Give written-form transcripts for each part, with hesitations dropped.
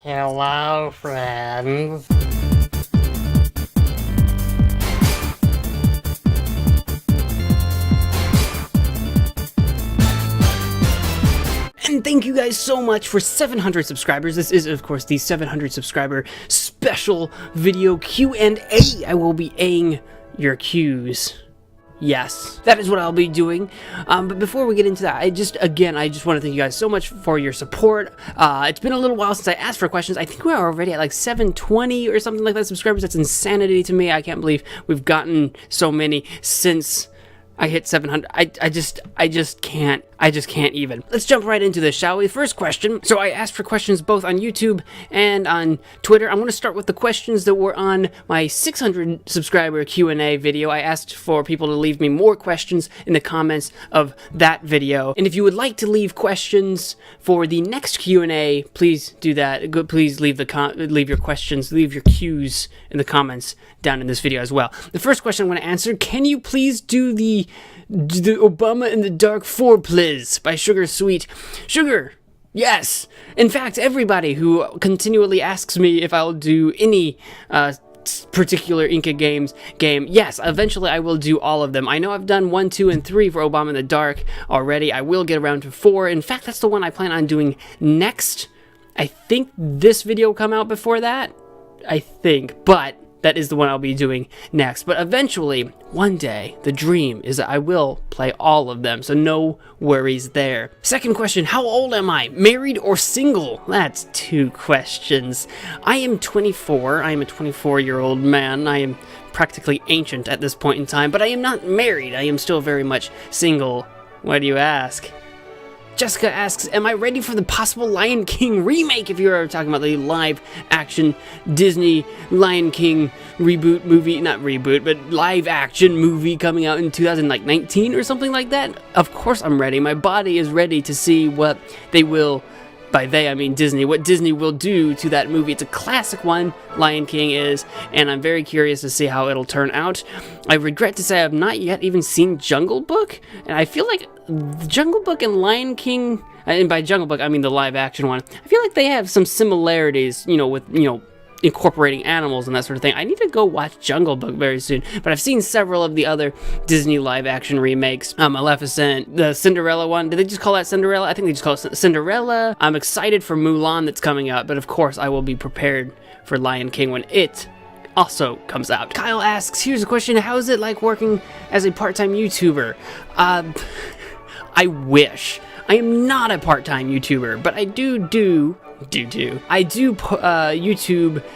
Hello, friends. And thank you guys so much for 700 subscribers. This is, of course, the 700 subscriber special video Q&A. I will be Aing your Qs. Yes, that is what I'll be doing. But before we get into that, I just want to thank you guys so much for your support. It's been a little while since I asked for questions. I think we're already at like 720 or something like that subscribers. That's insanity to me. I can't believe we've gotten so many since I hit 700. I just can't even. Let's jump right into this, shall we? First question. So I asked for questions both on YouTube and on Twitter. I'm going to start with the questions that were on my 600 subscriber Q&A video. I asked for people to leave me more questions in the comments of that video. And if you would like to leave questions for the next Q&A, please do that. Please leave your questions, leave your Qs in the comments down in this video as well. The first question I'm going to answer, can you please do the Obama in the Dark 4 please by Sugar Sweet? Sugar, yes. In fact, everybody who continually asks me if I'll do any particular Inca game, yes, eventually I will do all of them. I know I've done 1, 2, and 3 for Obama in the Dark already. I will get around to 4. In fact, that's the one I plan on doing next. I think this video will come out before that. I think, but that is the one I'll be doing next. But eventually, one day, the dream is that I will play all of them, so no worries there. Second question, how old am I? Married or single? That's 2 questions. I am 24. I am a 24-year-old man. I am practically ancient at this point in time, but I am not married. I am still very much single. Why do you ask? Jessica asks, am I ready for the possible Lion King remake? If you're talking about the live-action Disney Lion King reboot movie, not reboot, but live-action movie coming out in 2019 or something like that, of course I'm ready. My body is ready to see what they will, by they I mean Disney, what Disney will do to that movie. It's a classic one, Lion King is, and I'm very curious to see how it'll turn out. I regret to say I have not yet even seen Jungle Book, and I feel like Jungle Book and Lion King, and by Jungle Book I mean the live action one, I feel like they have some similarities, with, incorporating animals and that sort of thing. I need to go watch Jungle Book very soon, but I've seen several of the other Disney live action remakes. Maleficent, the Cinderella one, did they just call that Cinderella? I think they just call it Cinderella. I'm excited for Mulan that's coming out, but of course I will be prepared for Lion King when it also comes out. Kyle asks, here's a question, how is it like working as a part-time YouTuber? I wish. I am not a part-time YouTuber, but I do YouTube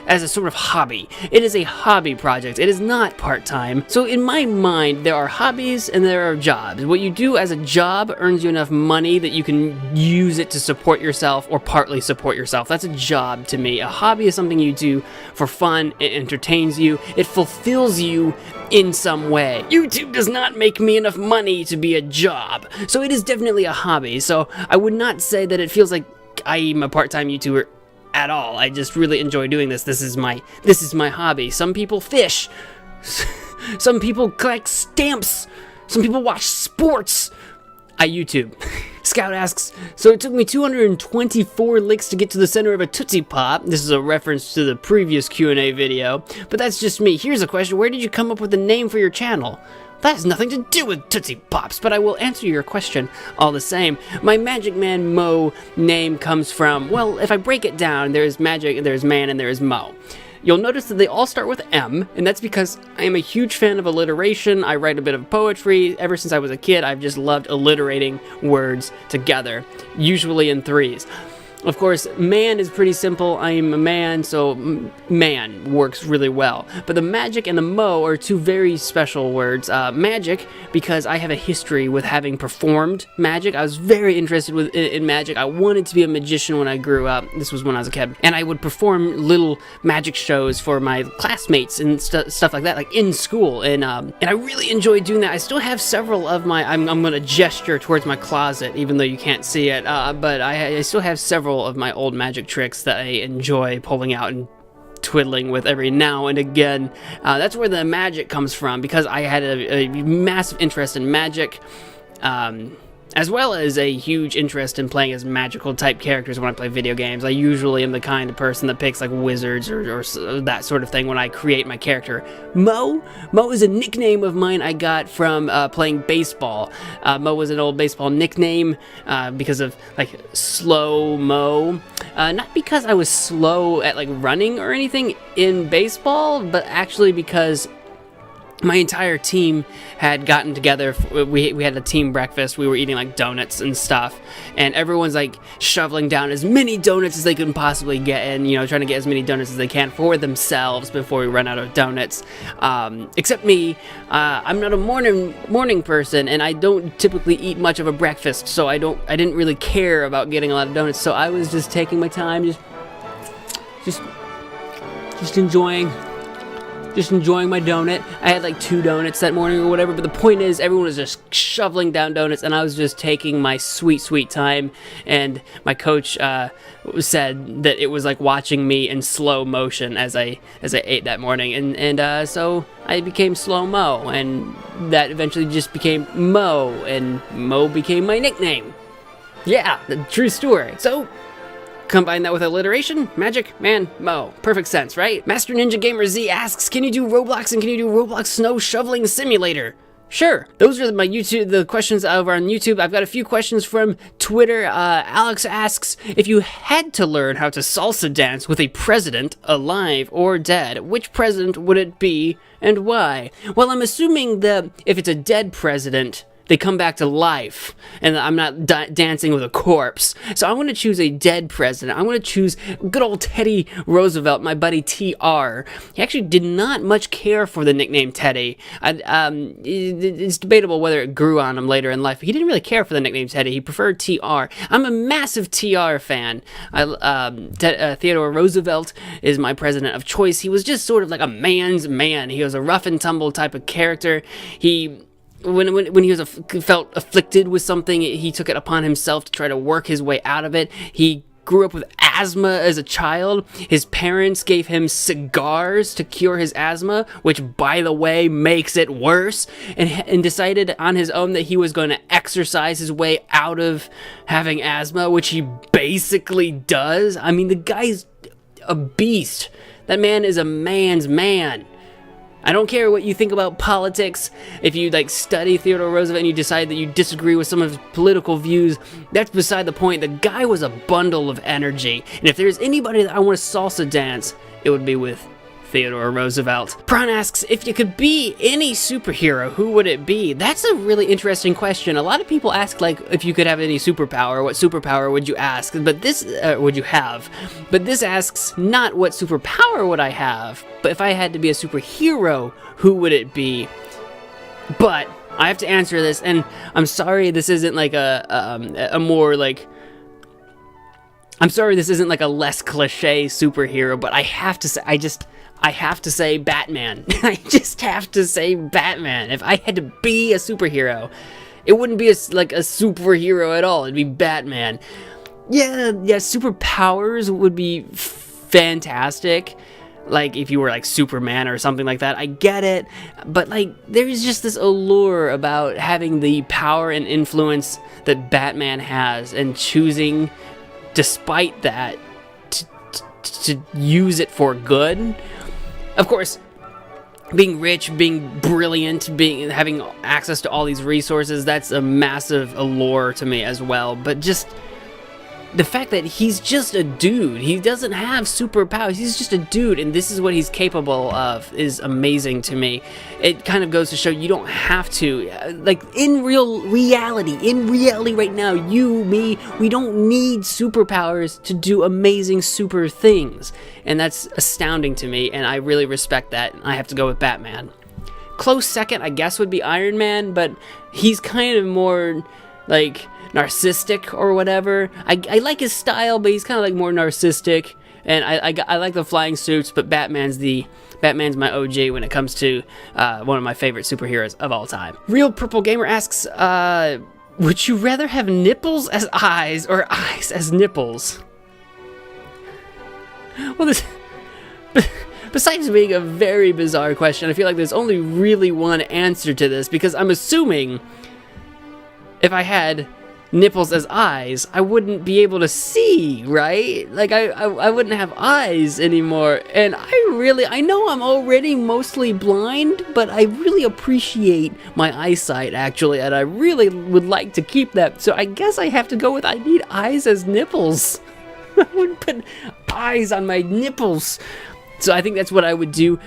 as a sort of hobby. It is a hobby project. It is not part-time. So in my mind, there are hobbies and there are jobs. What you do as a job earns you enough money that you can use it to support yourself or partly support yourself. That's a job to me. A hobby is something you do for fun. It entertains you. It fulfills you in some way. YouTube does not make me enough money to be a job. So it is definitely a hobby. So I would not say that it feels like I'm a part-time YouTuber at all. I just really enjoy doing this. This is my hobby. Some people fish. Some people collect stamps. Some people watch sports. I YouTube. Scout asks, so it took me 224 licks to get to the center of a Tootsie Pop. This is a reference to the previous Q&A video, but that's just me. Here's a question, where did you come up with the name for your channel? That has nothing to do with Tootsie Pops, but I will answer your question all the same. My MagicManMo name comes from, well, if I break it down, there's magic, there's man, and there's Mo. You'll notice that they all start with M, and that's because I am a huge fan of alliteration. I write a bit of poetry. Ever since I was a kid, I've just loved alliterating words together, usually in 3s. Of course, man is pretty simple. I am a man, so man works really well. But the magic and the mo are 2 very special words. Magic, because I have a history with having performed magic. I was very interested in magic. I wanted to be a magician when I grew up. This was when I was a kid. And I would perform little magic shows for my classmates and stuff like that, like in school. And I really enjoyed doing that. I still have several of my, I'm going to gesture towards my closet, even though you can't see it. But I still have several of my old magic tricks that I enjoy pulling out and twiddling with every now and again. That's where the magic comes from, because I had a massive interest in magic. as well as a huge interest in playing as magical type characters when I play video games. I usually am the kind of person that picks like wizards or that sort of thing when I create my character. Mo is a nickname of mine I got from playing baseball. Mo was an old baseball nickname because of like slow Mo. Not because I was slow at like running or anything in baseball, but actually because my entire team had gotten together. We had a team breakfast. We were eating like donuts and stuff, and everyone's like shoveling down as many donuts as they can possibly get in, you know, trying to get as many donuts as they can for themselves before we run out of donuts. Except me, I'm not a morning person, and I don't typically eat much of a breakfast, so I didn't really care about getting a lot of donuts. So I was just taking my time, just enjoying my donut. I had like 2 donuts that morning or whatever, but the point is everyone was just shoveling down donuts and I was just taking my sweet time, and my coach said that it was like watching me in slow motion as I ate that morning, and so I became Slow Mo, and that eventually just became Mo, and Mo became my nickname. Yeah, the true story. So combine that with alliteration, MagicManMo. Perfect sense, right? Master Ninja Gamer Z asks, can you do Roblox, and can you do Roblox Snow Shoveling Simulator? Sure. Those are the questions over on YouTube. I've got a few questions from Twitter. Alex asks, if you had to learn how to salsa dance with a president, alive or dead, which president would it be and why? Well, I'm assuming that if it's a dead president, they come back to life, and I'm not dancing with a corpse. So I'm going to choose a dead president. I'm going to choose good old Teddy Roosevelt, my buddy TR. He actually did not much care for the nickname Teddy. It's debatable whether it grew on him later in life. He didn't really care for the nickname Teddy. He preferred TR. I'm a massive TR fan. Theodore Roosevelt is my president of choice. He was just sort of like a man's man. He was a rough and tumble type of character. When he felt afflicted with something, he took it upon himself to try to work his way out of it. He grew up with asthma as a child. His parents gave him cigars to cure his asthma, which, by the way, makes it worse, and decided on his own that he was going to exercise his way out of having asthma, which he basically does. I mean, the guy's a beast. That man is a man's man. I don't care what you think about politics. If you like study Theodore Roosevelt and you decide that you disagree with some of his political views, that's beside the point. The guy was a bundle of energy, and if there's anybody that I want to salsa dance, it would be with Theodore Roosevelt. Prawn asks, if you could be any superhero, who would it be? That's a really interesting question. A lot of people ask, like, if you could have any superpower, what superpower would you ask? But this would you have? But this asks not what superpower would I have, but if I had to be a superhero, who would it be? But I have to answer this, and I'm sorry this isn't like a more like, I'm sorry this isn't like a less cliche superhero, but I have to say, I have to say Batman. I just have to say Batman. If I had to be a superhero, it wouldn't be like a superhero at all. It'd be Batman. Yeah, superpowers would be fantastic. Like if you were like Superman or something like that. I get it. But like there's just this allure about having the power and influence that Batman has, and choosing, despite that, to use it for good. Of course, being rich, being brilliant, having access to all these resources, that's a massive allure to me as well. But just the fact that he's just a dude, he doesn't have superpowers, he's just a dude, and this is what he's capable of, is amazing to me. It kind of goes to show you don't have to, like in reality right now, you, me, we don't need superpowers to do amazing super things. And that's astounding to me, and I really respect that. I have to go with Batman. Close second, I guess, would be Iron Man, but he's kind of more like narcissistic or whatever. I like his style, but he's kind of like more narcissistic, and I like the flying suits, but Batman's my OG when it comes to one of my favorite superheroes of all time. Real Purple Gamer asks, would you rather have nipples as eyes or eyes as nipples? Well, this, besides being a very bizarre question, I feel like there's only really one answer to this, because I'm assuming if I had nipples as eyes, I wouldn't be able to see, right? Like, I wouldn't have eyes anymore. And I know I'm already mostly blind, but I really appreciate my eyesight, actually, and I really would like to keep that. So I guess I have to go with I need eyes as nipples. I would put eyes on my nipples. So I think that's what I would do.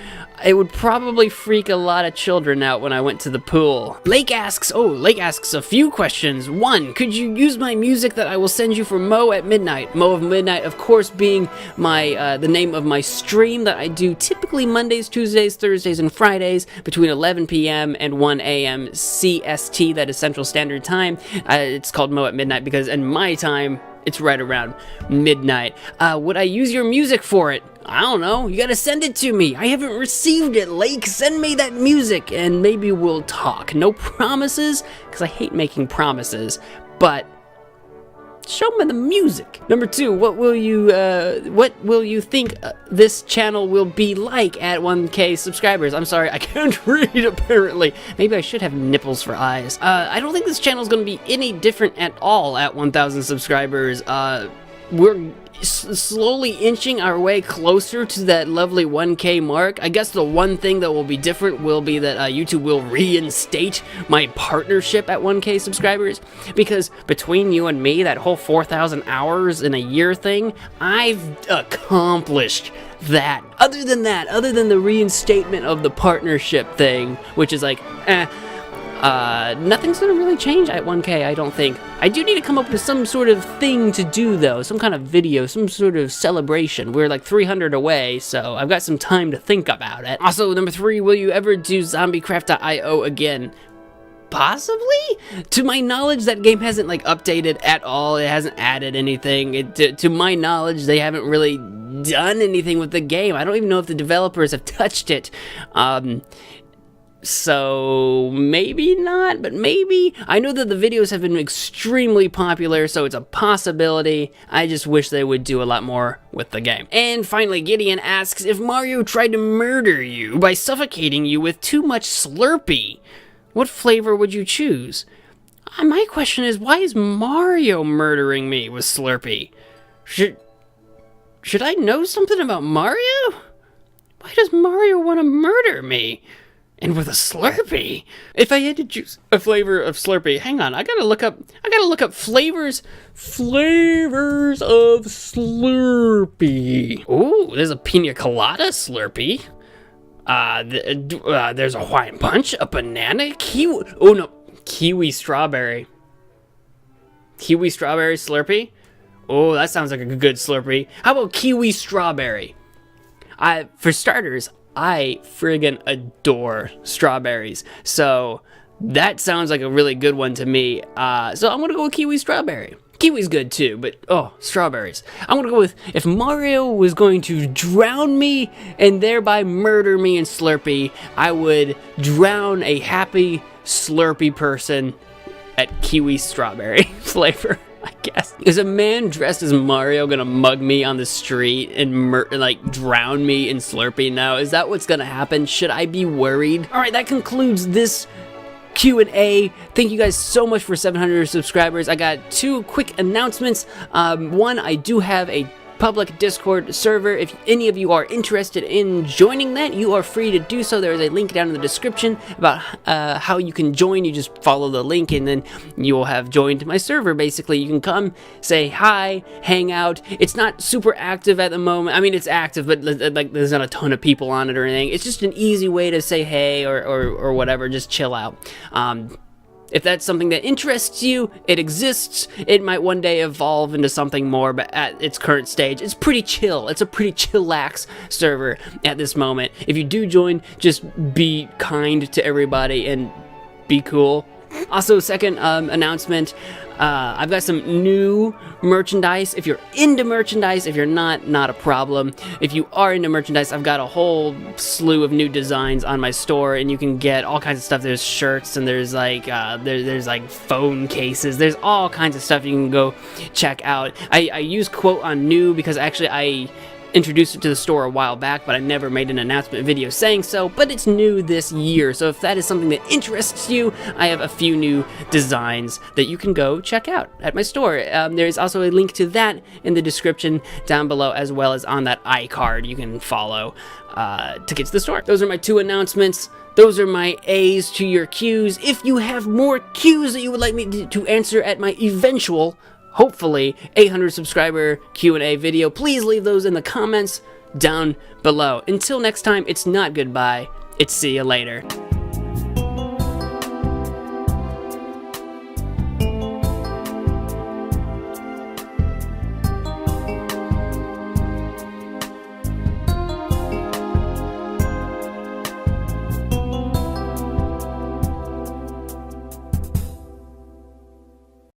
It would probably freak a lot of children out when I went to the pool. Lake asks a few questions. 1, could you use my music that I will send you for Mo at midnight? Mo of Midnight, of course, being my the name of my stream that I do typically Mondays, Tuesdays, Thursdays, and Fridays between 11 p.m. and 1 a.m. CST, that is Central Standard Time. It's called Mo at Midnight because in my time, it's right around midnight. Would I use your music for it? I don't know. You gotta send it to me. I haven't received it, Lake. Send me that music and maybe we'll talk. No promises, because I hate making promises, but show me the music. Number 2, what will you think this channel will be like at 1K subscribers? I'm sorry, I can't read apparently. Maybe I should have nipples for eyes. I don't think this channel is going to be any different at all at 1,000 subscribers. We're slowly inching our way closer to that lovely 1K mark. I guess the one thing that will be different will be that YouTube will reinstate my partnership at 1K subscribers, because between you and me, that whole 4,000 hours in a year thing, I've accomplished that. Other than the reinstatement of the partnership thing, which is like, nothing's gonna really change at 1K, I don't think. I do need to come up with some sort of thing to do, though. Some kind of video, some sort of celebration. We're like 300 away, so I've got some time to think about it. Also, number 3, will you ever do Sambacraft.io again? Possibly? To my knowledge, that game hasn't like updated at all. It hasn't added anything. To my knowledge, they haven't really done anything with the game. I don't even know if the developers have touched it. So maybe not, but maybe. I know that the videos have been extremely popular, so it's a possibility. I just wish they would do a lot more with the game. And finally, Gideon asks, if Mario tried to murder you by suffocating you with too much Slurpee, what flavor would you choose? My question is, why is Mario murdering me with Slurpee? Should I know something about Mario? Why does Mario want to murder me? And with a Slurpee? If I had to choose a flavor of Slurpee, hang on, I gotta look up flavors of Slurpee. Ooh, there's a pina colada Slurpee. There's a Hawaiian Punch, a banana, kiwi strawberry. Kiwi strawberry Slurpee? Oh, that sounds like a good Slurpee. How about kiwi strawberry? For starters, I friggin' adore strawberries, so that sounds like a really good one to me. So I'm gonna go with kiwi strawberry. Kiwi's good too, but strawberries. I'm gonna go with, if Mario was going to drown me and thereby murder me in Slurpee, I would drown a happy Slurpee person at kiwi strawberry flavor, I guess. Is a man dressed as Mario gonna mug me on the street and like drown me in Slurpee now? Is that what's gonna happen? Should I be worried? All right, that concludes this Q&A. Thank you guys so much for 700 subscribers. I got 2 quick announcements. One, I do have a public Discord server. If any of you are interested in joining that, you are free to do so. There is a link down in the description about how you can join. You just follow the link and then you will have joined my server. Basically, you can come, say hi, hang out. It's not super active at the moment. I mean, it's active, but like there's not a ton of people on it or anything. It's just an easy way to say hey or whatever, just chill out. If that's something that interests you, it exists. It might one day evolve into something more, but at its current stage, it's pretty chill. It's a pretty chillax server at this moment. If you do join, just be kind to everybody and be cool. Also, second announcement, I've got some new merchandise. If you're into merchandise, if you're not a problem. If you are into merchandise, I've got a whole slew of new designs on my store, and you can get all kinds of stuff. There's shirts, and there's like there's like phone cases. There's all kinds of stuff you can go check out. I use quote on new because actually introduced it to the store a while back, but I never made an announcement video saying so, but it's new this year, so if that is something that interests you, I have a few new designs that you can go check out at my store. There's also a link to that in the description down below, as well as on that iCard you can follow to get to the store. Those are my 2 announcements. Those are my A's to your Q's. If you have more Q's that you would like me to answer at my eventual, hopefully, 800 subscriber Q&A video, please leave those in the comments down below. Until next time, it's not goodbye, it's see you later.